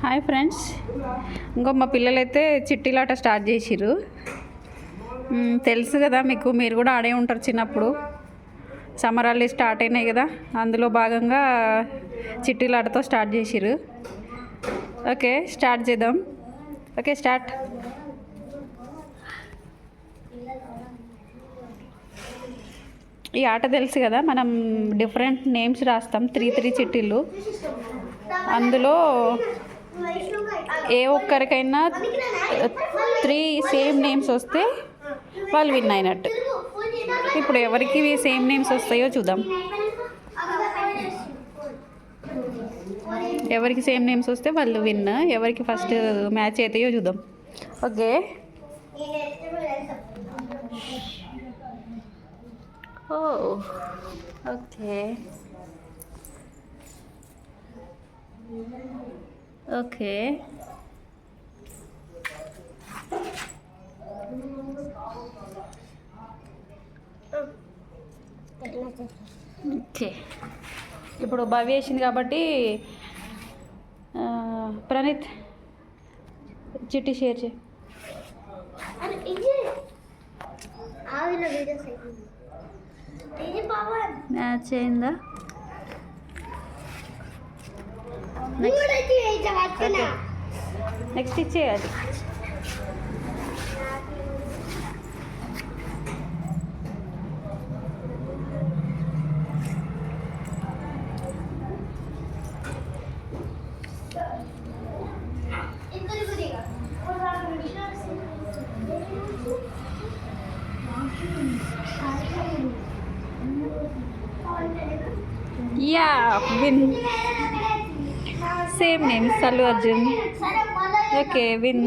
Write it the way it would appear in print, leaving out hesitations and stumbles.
Hi friends, ఇంకో మా పిల్లలైతే చిట్టీలాట స్టార్ట్ చేసిర్రు. తెలుసు కదా మీకు, మీరు కూడా ఆడే ఉంటారు చిన్నప్పుడు. సమ్మర్ హాలిడేస్ స్టార్ట్ అయినాయి కదా, అందులో భాగంగా చిట్టీలాటతో స్టార్ట్ చేసిర్రు. ఓకే, స్టార్ట్ చేద్దాం. Okay, start. ఈ ఆట తెలుసు కదా, మనం డిఫరెంట్ నేమ్స్ రాస్తాం, త్రీ చిట్టీలు. అందులో ఏ ఒక్కరికైనా 3 సేమ్ నేమ్స్ వస్తే వాళ్ళు విన్ అయినట్టు. ఇప్పుడు ఎవరికి సేమ్ నేమ్స్ వస్తాయో చూద్దాం. ఎవరికి సేమ్ నేమ్స్ వస్తే వాళ్ళు విన్, ఎవరికి ఫస్ట్ మ్యాచ్ అవుతాయో చూద్దాం. ఓకే, ఓకే ఓకే ఓకే ఇప్పుడు భవ్య వేసింది కాబట్టి ప్రణీత్ చిట్టి షేర్ చేయి. మ్యాచ్ అయిందా? నెక్స్ట్ ఇచ్చేయాలి. Yeah, win. Same name, Allu Arjun. Okay, win.